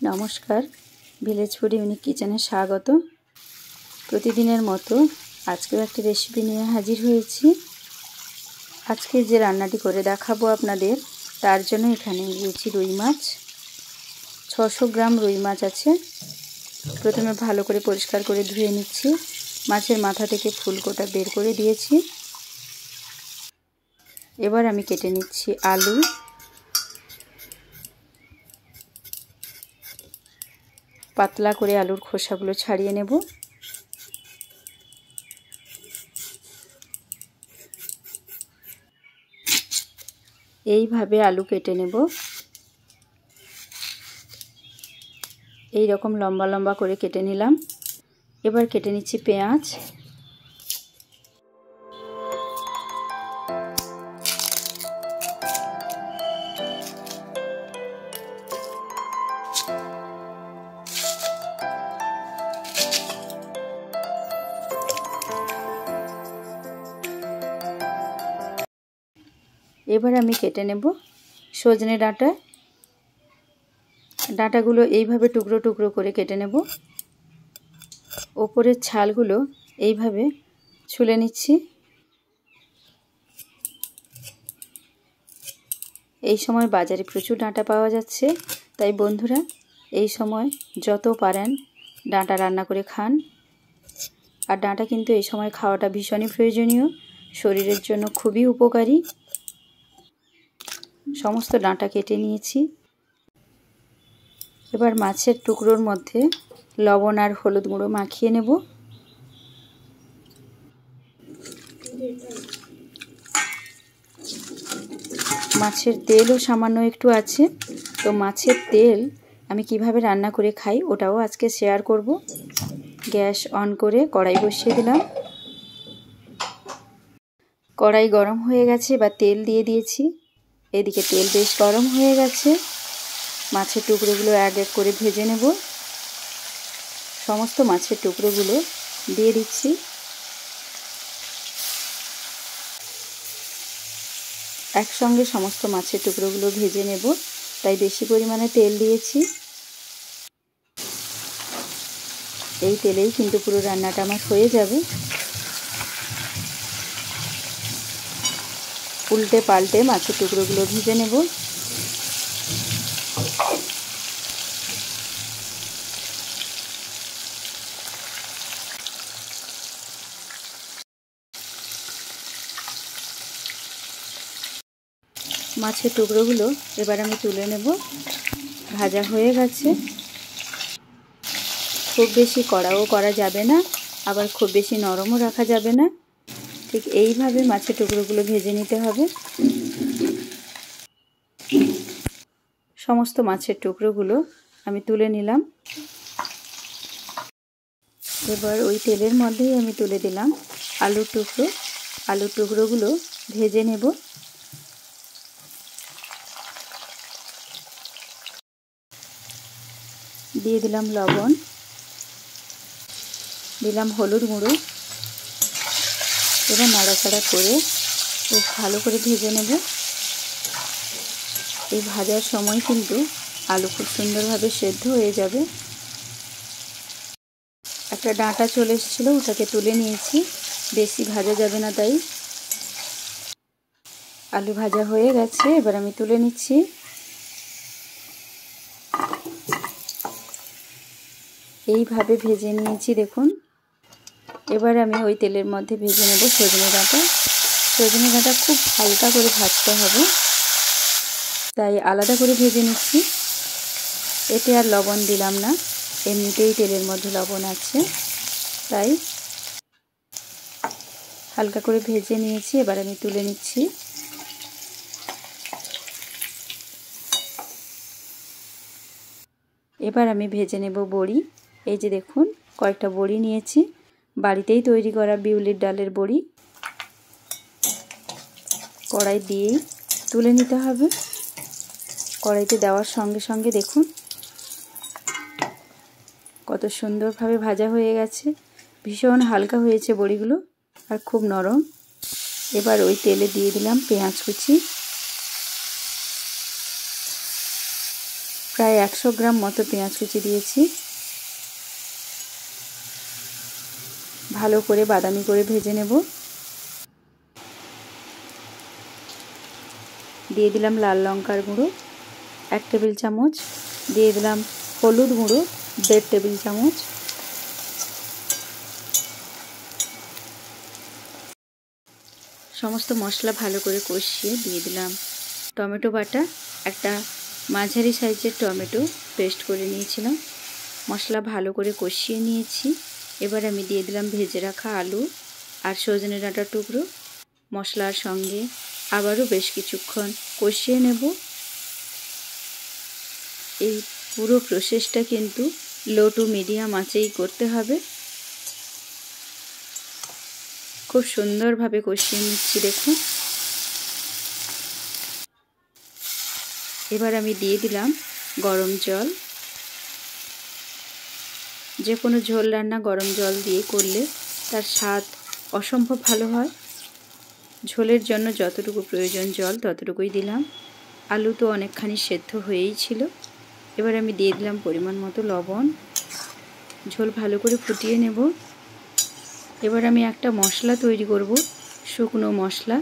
নমস্কার, village food unique কিচেনে স্বাগত। প্রতিদিনের মতো আজকেও একটি রেসিপি নিয়ে হাজির হয়েছি। আজকে যে রান্নাটি করে দেখাবো আপনাদের, তার জন্য এখানে নিয়েছি রুই মাছ। 600 গ্রাম রুই মাছ আছে। প্রথমে ভালো করে পরিষ্কার করে ধুয়ে নিচ্ছি। মাছের মাথা থেকে ফুলকোটা বের করে দিয়েছি। এবার আমি কেটে নিচ্ছি আলু, পাতলা করে আলুর খোসাগুলো ছাড়িয়ে নেব। এইভাবে আলু কেটে নেব। এই রকম লম্বা লম্বা করে কেটে নিলাম। এবার কেটে নিচ্ছি পেঁয়াজ। এবার আমি কেটে নেব সজনে ডাঁটা। ডাঁটাগুলো এইভাবে টুকরো টুকরো করে কেটে নেব। ওপরের ছালগুলো এইভাবে ছুলে নিচ্ছি। এই সময় বাজারে প্রচুর ডাঁটা পাওয়া যাচ্ছে, তাই বন্ধুরা এই সময় যত পারেন ডাঁটা রান্না করে খান। আর ডাঁটা কিন্তু এই সময় খাওয়াটা ভীষণই প্রয়োজনীয়, শরীরের জন্য খুবই উপকারী। সমস্ত ডাঁটা কেটে নিয়েছি। এবার মাছের টুকরোর মধ্যে লবণ আর হলুদ গুঁড়ো মাখিয়ে নেব। মাছের তেলও সামান্য একটু আছে, তো মাছের তেল আমি কিভাবে রান্না করে খাই ওটাও আজকে শেয়ার করব। গ্যাস অন করে কড়াই বসিয়ে দিলাম। কড়াই গরম হয়ে গেছে, এবার তেল দিয়ে দিয়েছি। এদিকে তেল বেশ গরম হয়ে গেছে। মাছের টুকরোগুলো এক এক করে ভেজে নেব। সমস্ত মাছের টুকরোগুলো দিয়ে দিচ্ছি। একসঙ্গে সমস্ত মাছের টুকরোগুলো ভেজে নেব, তাই বেশি পরিমাণে তেল দিয়েছি। এই তেলেই কিন্তু পুরো রান্নাটা আমার হয়ে যাবে। উল্টে পাল্টে মাছের টুকরোগুলো ভেজে নেব। মাছের টুকরোগুলো এবার আমি তুলে নেব। ভাজা হয়ে গেছে। খুব বেশি কড়াও করা যাবে না, আবার খুব বেশি নরমও রাখা যাবে না। ঠিক এইভাবে মাছের টুকরোগুলো ভেজে নিতে হবে। সমস্ত মাছের টুকরোগুলো আমি তুলে নিলাম। এবার ওই তেলের মধ্যেই আমি তুলে দিলাম আলুর টুকরো। আলুর টুকরোগুলো ভেজে নেব। দিয়ে দিলাম লবণ, দিলাম হলুদ গুঁড়ো। এবার নাড়াচাড়া করে খুব ভালো করে ভেজে নেব। এই ভাজার সময় কিন্তু আলু খুব সুন্দরভাবে সেদ্ধ হয়ে যাবে। একটা ডাঁটা চলে এসেছিলো, ওটাকে তুলে নিয়েছি। বেশি ভাজা যাবে না, তাই। আলু ভাজা হয়ে গেছে, এবার আমি তুলে নিচ্ছি। এইভাবে ভেজে নিয়েছি দেখুন। এবার আমি ওই তেলের মধ্যে ভেজে নেব সজনে ডাঁটা। সজনে ডাঁটা খুব হালকা করে ভাজতে হবে, তাই আলাদা করে ভেজে নিচ্ছি। এতে আর লবণ দিলাম না, এমনিতেই তেলের মধ্যে লবণ আছে, তাই হালকা করে ভেজে নিয়েছি। এবার আমি তুলে নিচ্ছি। এবার আমি ভেজে নেব বড়ি। এই যে দেখুন, কয়েকটা বড়ি নিয়েছি, বাড়িতেই তৈরি করা বিউলির ডালের বড়ি। কড়াই দিয়েই তুলে নিতে হবে। কড়াইতে দেওয়ার সঙ্গে সঙ্গে দেখুন কত সুন্দরভাবে ভাজা হয়ে গেছে। ভীষণ হালকা হয়েছে বড়িগুলো আর খুব নরম। এবার ওই তেলে দিয়ে দিলাম পেঁয়াজ কুচি। প্রায় 100 গ্রাম মতো পেঁয়াজ কুচি দিয়েছি। ভালো করে বাদামি করে ভেজে নেব। দিয়ে দিলাম লাল লঙ্কার গুঁড়ো 1 টেবিল চামচ, দিয়ে দিলাম হলুদ গুঁড়ো 1.5 টেবিল চামচ, সমস্ত মশলা ভালো করে কষিয়ে দিয়ে দিলাম টমেটো বাটা। একটা মাঝারি সাইজের টমেটো পেস্ট করে নিয়েছিলাম। মশলা ভালো করে কষিয়ে নিয়েছি। এবার আমি দিয়ে দিলাম ভেজে রাখা আলু আর সজনে ডাঁটার টুকরো। মশলার সঙ্গে আবারও বেশ কিছুক্ষণ কষিয়ে নেব। এই পুরো প্রসেসটা কিন্তু লো টু মিডিয়াম আঁচেই করতে হবে। খুব সুন্দরভাবে কষিয়ে নিচ্ছি দেখুন। এবার আমি দিয়ে দিলাম গরম জল। যে কোনো ঝোল রান্না গরম জল দিয়ে করলে তার স্বাদ অসম্ভব ভালো হয়। ঝোলের জন্য যতটুকু প্রয়োজন জল ততটুকুই দিলাম। আলু তো অনেকখানি সেদ্ধ হয়েই ছিল। এবার আমি দিয়ে দিলাম পরিমাণ মতো লবণ। ঝোল ভালো করে ফুটিয়ে নেব। এবার আমি একটা মশলা তৈরি করব, শুকনো মশলা।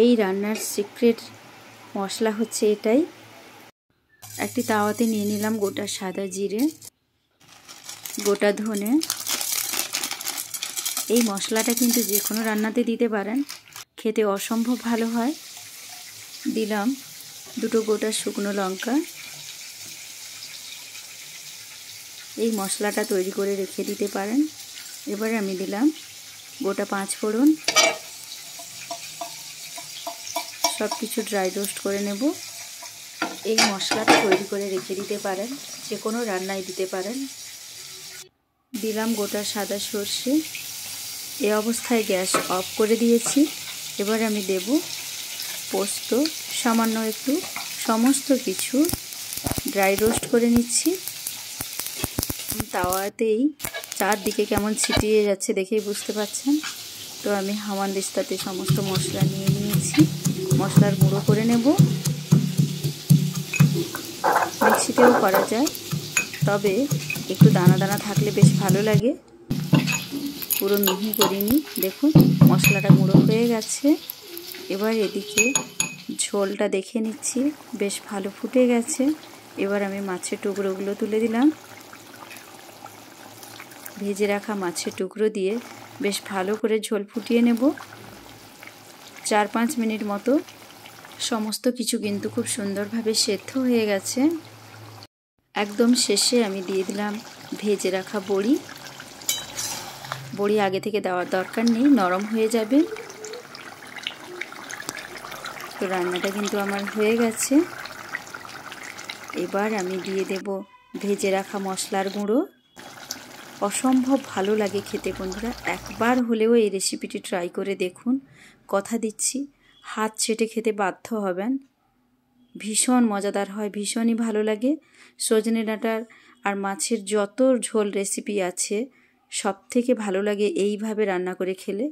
এই রান্নার সিক্রেট মশলা হচ্ছে এটাই। একটি তাওয়াতে নিয়ে নিলাম গোটা সাদা জিরে, গোটা ধনে। এই মশলাটা কিন্তু যে কোনো রান্নাতে দিতে পারেন, খেতে অসম্ভব ভালো হয়। দিলাম 2 গোটা শুকনো লঙ্কা। এই মশলাটা তৈরি করে রেখে দিতে পারেন। এবার আমি দিলাম গোটা 5 ফোড়ন। সব কিছু ড্রাই রোস্ট করে নেব। এই মশলাটা তৈরি করে রেখে দিতে পারেন, যে কোনো রান্নায় দিতে পারেন। দিলাম গোটা সাদা সর্ষে। এই অবস্থায় গ্যাস অফ করে দিয়েছি। এবার আমি দেব পোস্ত সামান্য একটু। সমস্ত কিছু ড্রাই রোস্ট করে নিচ্ছি। তাওয়াতেই চারদিকে কেমন ছিটিয়ে যাচ্ছে দেখেই বুঝতে পারছেন। তো আমি হামানদিস্তাতে সমস্ত মশলা নিয়ে নিয়েছি। মশলার গুঁড়ো করে নেব। মিক্সিতেও করা যায়, তবে একটু দানা দানা থাকলে বেশ ভালো লাগে। পুরো মিহি করিনি। দেখুন মশলাটা গুঁড়ো হয়ে গেছে। এবার এদিকে ঝোলটা দেখে নিচ্ছি, বেশ ভালো ফুটে গেছে। এবার আমি মাছের টুকরোগুলো তুলে দিলাম। ভেজে রাখা মাছের টুকরো দিয়ে বেশ ভালো করে ঝোল ফুটিয়ে নেব 4-5 মিনিট মতো। সমস্ত কিছু কিন্তু খুব সুন্দরভাবে সেদ্ধ হয়ে গেছে। একদম শেষে আমি দিয়ে দিলাম ভেজে রাখা বড়ি। বড়ি আগে থেকে দেওয়ার দরকার নেই, নরম হয়ে যাবে। তো রান্নাটা কিন্তু আমার হয়ে গেছে। এবার আমি দিয়ে দেব ভেজে রাখা মশলার গুঁড়ো। অসম্ভব ভালো লাগে খেতে বন্ধুরা, একবার হলেও এই রেসিপিটি ট্রাই করে দেখুন। কথা দিচ্ছি হাত চেটে খেতে বাধ্য হবেন। ভীষণ মজাদার হয়, ভীষণই ভালো লাগে। সজনে ডাঁটার আর মাছের যত ঝোল রেসিপি আছে সব থেকে ভালো লাগে এইভাবে রান্না করে খেলে।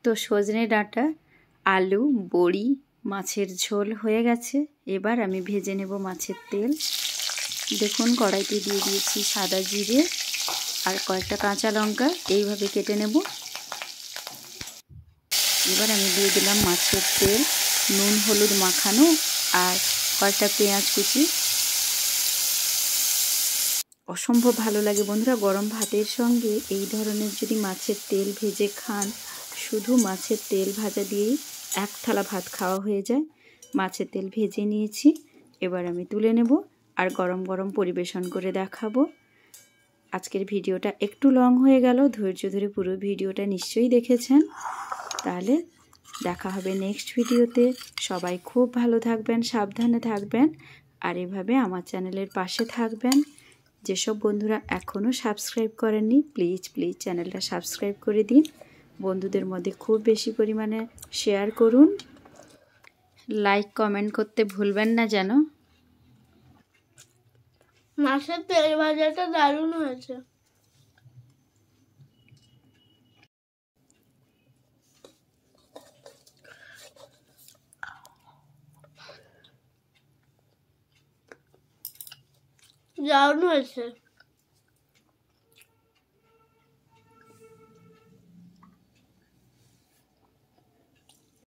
তো সজনে ডাঁটা, আলু, বড়ি, মাছের ঝোল হয়ে গেছে। এবার আমি ভেজে নেব মাছের তেল। দেখুন কড়াইতে দিয়ে দিয়েছি সাদা জিরে আর কয়েকটা কাঁচা লঙ্কা, এইভাবে কেটে নেব। এবার আমি দিয়ে দিলাম মাছের তেল, নুন হলুদ মাখানো আর কয়েকটা পেঁয়াজ কুচি। অসম্ভব ভালো লাগে বন্ধুরা, গরম ভাতের সঙ্গে এই ধরনের যদি মাছের তেল ভেজে খান, শুধু মাছের তেল ভাজা দিয়েই 1 থালা ভাত খাওয়া হয়ে যায়। মাছের তেল ভেজে নিয়েছি, এবার আমি তুলে নেব আর গরম গরম পরিবেশন করে দেখাবো। আজকের ভিডিওটা একটু লং হয়ে গেল, ধৈর্য ধরে পুরো ভিডিওটা নিশ্চয়ই দেখেছেন। তাহলে দেখা হবে নেক্সট ভিডিওতে। সবাই খুব ভালো থাকবেন, সাবধানে থাকবেন আর এভাবে আমার চ্যানেলের পাশে থাকবেন। যেসব বন্ধুরা এখনও সাবস্ক্রাইব করেননি প্লিজ চ্যানেলটা সাবস্ক্রাইব করে দিন। বন্ধুদের মধ্যে খুব বেশি পরিমাণে শেয়ার করুন। লাইক কমেন্ট করতে ভুলবেন না যেন। মাছের তেল ভাজাটা দারুণ হয়েছে। দারুণ হয়েছে।